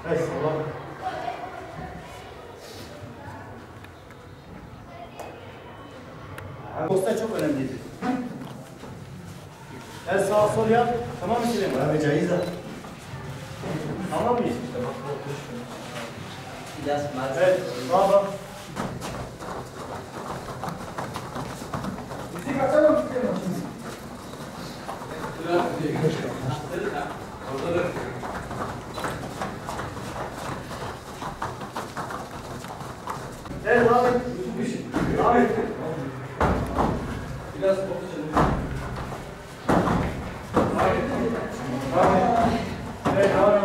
Evet, sağlam. Posta çok önemlidir. Evet, sağa sol yap. Tamam mı Süleyman? Abi caiz ha. Tamam mıyız? Biraz Evet, bravo. Müzik açalım mı Süleyman? Evet, abi. Abi. Biraz konuşalım. Evet, abi.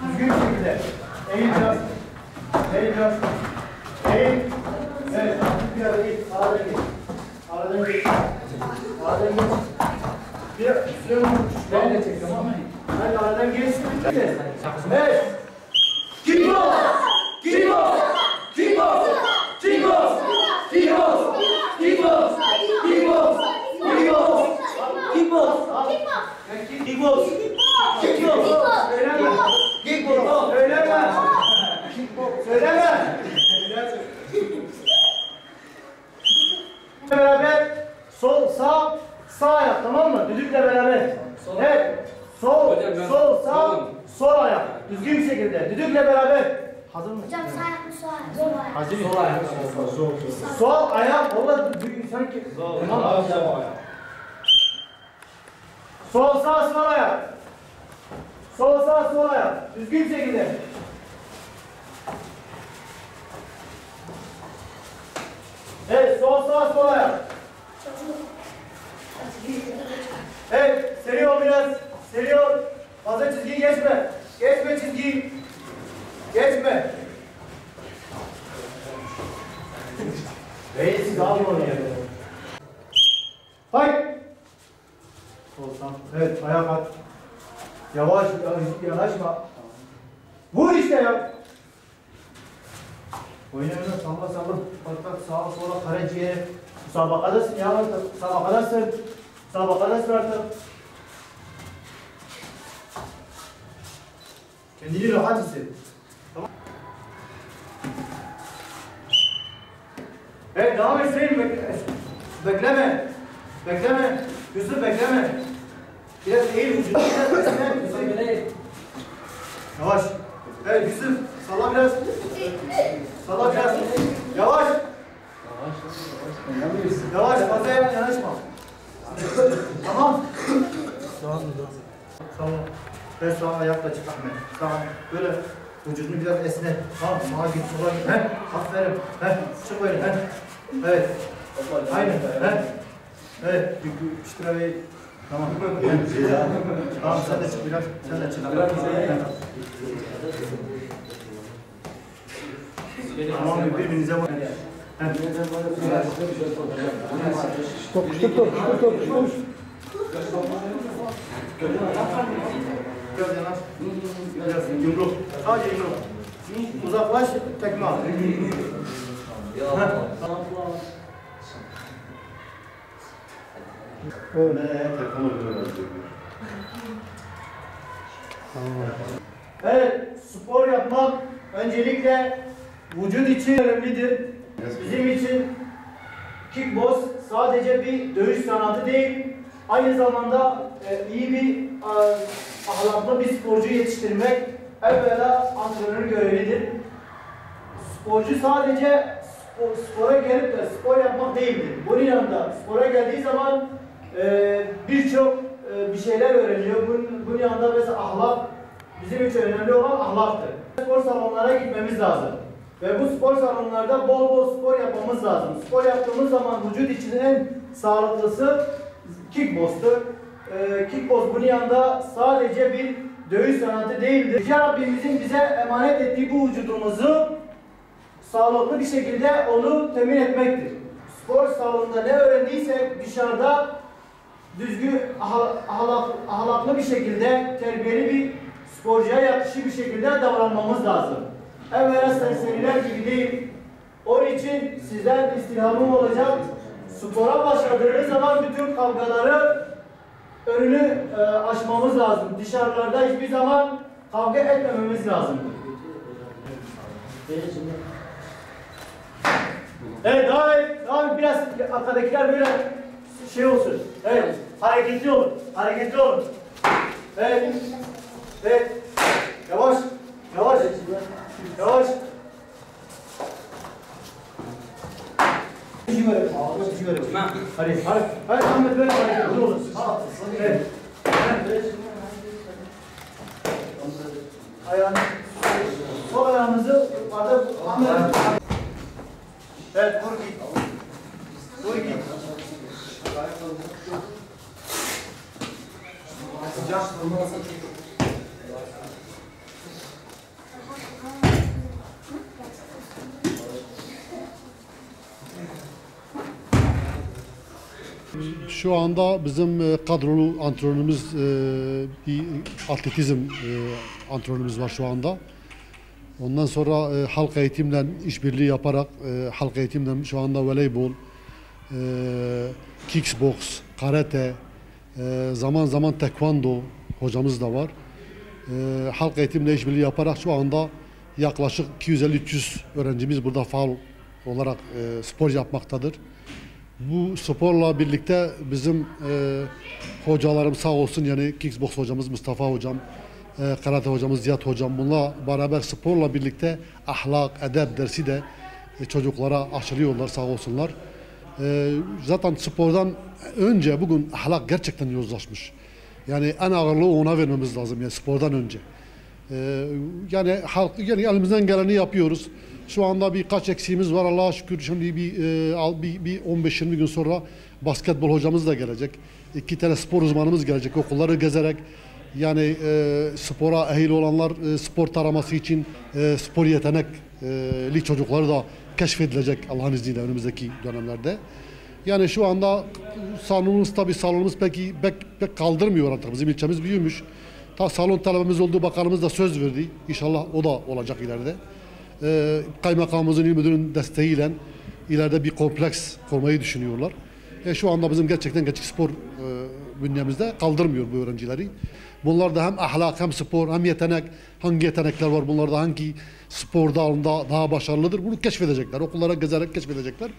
Düzgün bir şekilde. Eğil biraz. Eğil biraz. Eğil. Evet, bir ara git. Aradan git. Aradan git. Aradan git. Bir Süleyman. Beni de çek, tamam mı? Hadi aradan git. Evet. Kickbox! Kickbox! Kickbox! Kickbox! Kickbox! Kickbox! Kickbox! Kickbox! Kickbox! Kickbox! Kickbox! Söyleme! Kickbox! Söyleme! Söyleme! Beraber sol sağ sağ ayak, tamam mı? Düdükle beraber. Evet. Sol sol sağ sol ayak. Düzgün bir şekilde. Düdükle beraber. Hazır mısın? Hocam sağ ayak mı sol ayak? Sol ayak. Hazır mısın? Sol ayak. Sol ayak. Valla sanki. Tamam. Sol sağ sol ayak. Sol sağ sol ayak. Düzgün bir şekilde. Evet, sol sağ sol ayak. Evet, seri ol biraz. Seri ol. Fazla çizgiyi geçme. Geçme çizgiyi. Geçme. Reis daha mı oluyor? Hayır. Sol sağ. Evet, ayak at. Yavaş, yanaşma. Vur işte ya. Oyna salla salla. Bak bak sağa sola karaciğere. Müsabakadasın ya artık. Müsabakadasın. Müsabakadasın artık. Kendini rahat hisset. Tamam. Evet, devam et Hüseyin. Bekleme. Bekleme. Yusuf bekleme. Biraz eğil vücudunu. Biraz esne. Yavaş. Evet Yusuf. Salla biraz. Salla biraz. Yavaş. Yavaş. Fazla yanaşma. Tamam. Tamam. Ben sağ ayakla çık Ahmet. Sağ. Böyle vücudunu biraz esne. Tamam. Sağa git, sola git. He. Aferin. He. Çık böyle. He. Evet. Aynen. He. Evet. Şurayı. Tamam. Tamam sen de çık biraz. Sen de çık. Tamam birbirinize bak. Stop. Biraz yanaş. Biraz yumruk. Sadece yumruk. Uzaklaş, tekme al. Evet, spor yapmak öncelikle vücut için önemlidir. Bizim için kickbox sadece bir dövüş sanatı değil, aynı zamanda iyi bir ahlaklı bir sporcu yetiştirmek evvela antrenörün görevidir. Sporcu sadece spora gelip de spor yapmak değildir. Bunun yanında spora geldiği zaman birçok bir şeyler öğreniyor. Bunun yanında mesela ahlak, bizim için önemli olan ahlaktır. Spor salonlara gitmemiz lazım. Ve bu spor salonlarda bol bol spor yapmamız lazım. Spor yaptığımız zaman vücut için en sağlıklısı kickbox'tur. Kickbox bunun yanında sadece bir dövüş sanatı değildir. Yüce Rabbimizin bize emanet ettiği bu vücudumuzu sağlıklı bir şekilde onu temin etmektir. Spor salonunda ne öğrendiysek dışarıda düzgün, ahlaklı bir şekilde, terbiyeli bir sporcuya yakışır bir şekilde davranmamız lazım. Evvela serseriler gibi değil. Onun için sizden istirhamım olacak. Spora başladığınız zaman bütün kavgaları önünü aşmamız lazım. Dışarılarda hiçbir zaman kavga etmememiz lazım. Evet, daha biraz arkadakiler böyle şey olsun. Evet, hareketli olun. Hareketli olun. Evet. Evet. Yavaş. Yavaş. Yavaş. Hadi, hadi Ahmet böyle hareketli olun. Evet. Ayağını, sol ayağınızı yukarıda Ahmet. Evet, vur git. Vur git. Şu anda bizim kadrolu antrenörümüz bir atletizm antrenörümüz var şu anda. Ondan sonra halk eğitimle işbirliği yaparak halk eğitimle şu anda voleybol, kickbox, karate, zaman zaman tekvando hocamız da var. Halk eğitimle işbirliği yaparak şu anda yaklaşık 250-300 öğrencimiz burada faal olarak spor yapmaktadır. Bu sporla birlikte bizim hocalarım sağ olsun, yani kickbox hocamız Mustafa hocam, karate hocamız Ziya hocam, bununla beraber sporla birlikte ahlak, edep dersi de çocuklara aşılıyorlar sağ olsunlar. Zaten spordan önce bugün ahlak gerçekten yozlaşmış. Yani en ağırlığı ona vermemiz lazım, yani spordan önce. Yani elimizden geleni yapıyoruz. Şu anda birkaç eksiğimiz var Allah'a şükür. Şimdi bir 15-20 gün sonra basketbol hocamız da gelecek. 2 tane spor uzmanımız gelecek okulları gezerek. Yani spora ehil olanlar spor taraması için spor yetenekli çocukları da keşfedilecek Allah'ın izniyle önümüzdeki dönemlerde. Yani şu anda salonumuz pek kaldırmıyor artık. Bizim ilçemiz büyümüş. Salon talebimiz olduğu bakanımız da söz verdi. İnşallah o da olacak ileride. Kaymakamımızın, il müdürünün desteğiyle ileride bir kompleks kurmayı düşünüyorlar. Şu anda bizim gerçek spor bünyemizde kaldırmıyor bu öğrencileri. Bunlar da hem ahlak hem spor hem yetenek, hangi yetenekler var bunlarda, hangi spor dalında daha başarılıdır, bunu keşfedecekler. Okullara gezerek keşfedecekler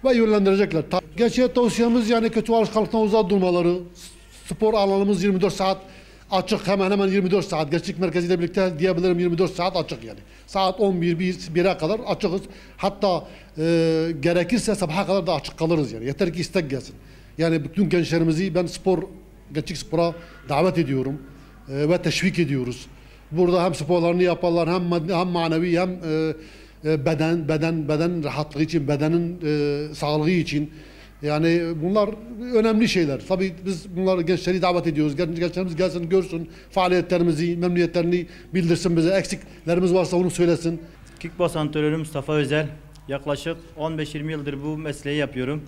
ve yönlendirecekler. Gençliğe tavsiyemiz yani kötü alışkanlıktan uzak durmaları. Spor alanımız 24 saat açık, hemen 24 saat. Gençlik merkeziyle birlikte diyebilirim 24 saat açık yani. Saat 1'e kadar açığız. Hatta gerekirse sabaha kadar da açık kalırız yani. Yeter ki istek gelsin. Yani bütün gençlerimizi ben gençlik spora davet ediyorum ve teşvik ediyoruz. Burada hem sporlarını yaparlar, hem manevi hem beden rahatlığı için, bedenin sağlığı için. Yani bunlar önemli şeyler. Tabii biz bunları gençleri davet ediyoruz. Gençlerimiz gelsin, görsün faaliyetlerimizi, memnuniyetlerini bildirsin bize. Eksiklerimiz varsa onu söylesin. Kickbox antrenörü Mustafa Özel. Yaklaşık 15-20 yıldır bu mesleği yapıyorum.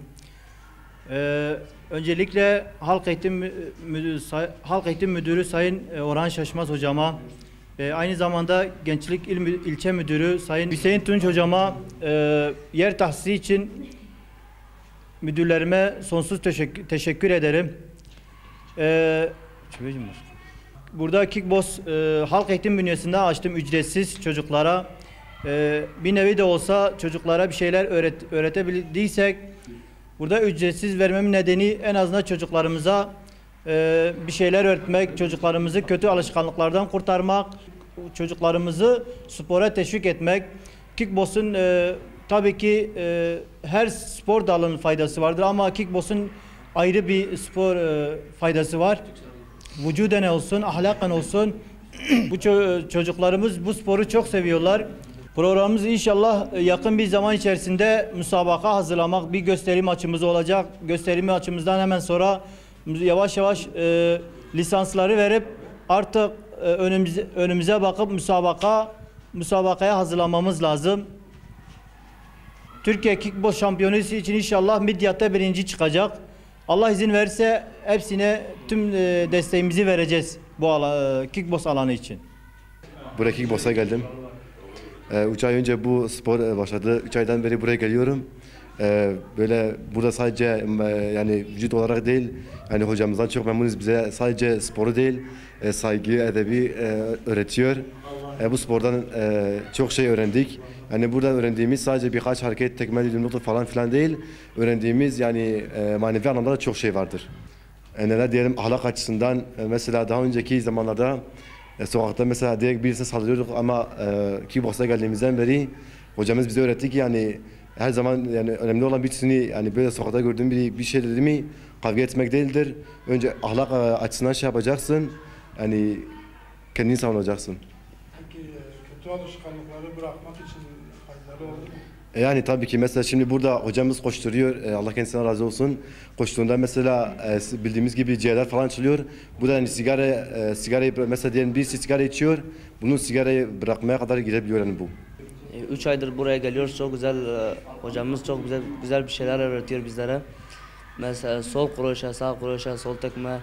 Öncelikle Halk Eğitim Müdürü Sayın Orhan Şaşmaz hocama, aynı zamanda Gençlik İlçe Müdürü Sayın Hüseyin Tunç hocama yer tahsisi için müdürlerime sonsuz teşekkür ederim. Burada kickbox halk eğitim bünyesinde açtım ücretsiz çocuklara. Bir nevi de olsa çocuklara bir şeyler öğretebildiysek, burada ücretsiz vermemin nedeni en azından çocuklarımıza bir şeyler öğretmek, çocuklarımızı kötü alışkanlıklardan kurtarmak, çocuklarımızı spora teşvik etmek. Kickbox'un tabii ki her spor dalının faydası vardır ama kickbox'un ayrı bir spor faydası var. Vücuden olsun, ahlaken olsun. Bu çocuklarımız bu sporu çok seviyorlar. Programımız inşallah yakın bir zaman içerisinde müsabaka hazırlamak, bir gösterim maçımız olacak. Gösterim maçımızdan hemen sonra yavaş yavaş lisansları verip artık önümüze bakıp müsabakaya hazırlamamız lazım. Türkiye Kickbox Şampiyonası için inşallah Midyat'ta birinci çıkacak. Allah izin verirse hepsine tüm desteğimizi vereceğiz bu kickbox alanı için. Buraya kickbox'a geldim. 3 ay önce bu spor başladı. 3 aydan beri buraya geliyorum. Böyle burada sadece yani vücut olarak değil, yani hocamızdan çok memnunuz. Bize sadece sporu değil, saygı, edebi öğretiyor. Bu spordan çok şey öğrendik. Yani buradan öğrendiğimiz sadece birkaç hareket, tekme, yumruk falan filan değil. Öğrendiğimiz yani manevi anlamda da çok şey vardır. Neler diyelim ahlak açısından, mesela daha önceki zamanlarda sokakta mesela direkt birisine saldırıyorduk ama kickbox'a geldiğimizden beri hocamız bize öğretti ki yani her zaman yani önemli olan birisini yani böyle sokakta gördüğün bir şey dedi mi kavga etmek değildir. Önce ahlak açısından şey yapacaksın. Yani kendini savunacaksın. Peki kötü alışkanlıkları bırakmak için faydalı oldu mu? Yani tabii ki mesela şimdi burada hocamız koşturuyor. Allah kendisine razı olsun. Koştuğunda mesela bildiğimiz gibi ciğerler falan açılıyor. Bu da yani sigarayı mesela diyelim birisi sigara içiyor. Bunun sigarayı bırakmaya kadar gidebiliyor yani bu. 3 aydır buraya geliyoruz. Çok güzel, hocamız çok güzel bir şeyler öğretiyor bizlere. Mesela sol kroşe, sağ kroşe, sol tekme,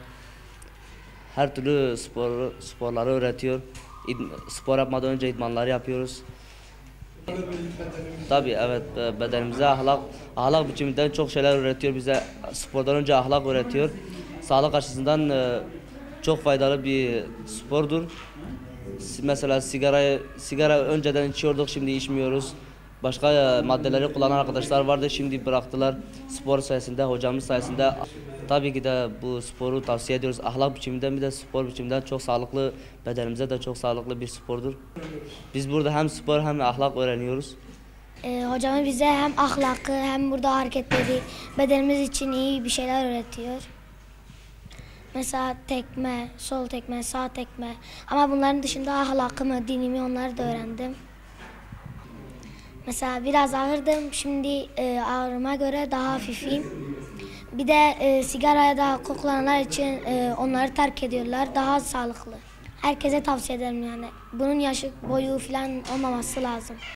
her türlü sporları öğretiyor. Spor yapmadan önce idmanları yapıyoruz. Tabii evet, bedenimize ahlak biçiminden çok şeyler öğretiyor bize. Spordan önce ahlak öğretiyor. Sağlık açısından çok faydalı bir spordur. Mesela sigara önceden içiyorduk, şimdi içmiyoruz. Başka maddeleri kullanan arkadaşlar vardı, şimdi bıraktılar. Spor sayesinde, hocamız sayesinde. Tabii ki de bu sporu tavsiye ediyoruz. Ahlak biçiminden bir de spor biçiminden çok sağlıklı, bedenimize de çok sağlıklı bir spordur. Biz burada hem spor hem ahlak öğreniyoruz. Hocamız bize hem ahlakı hem burada hareketleri bedenimiz için iyi bir şeyler öğretiyor. Mesela tekme, sol tekme, sağ tekme. Ama bunların dışında ahlakımı, dinimi onları da öğrendim. Mesela biraz ağırdım, şimdi ağrıma göre daha hafifim. Bir de sigaraya da koklananlar için onları terk ediyorlar, daha sağlıklı. Herkese tavsiye ederim yani. Bunun yaşı, boyu falan olmaması lazım.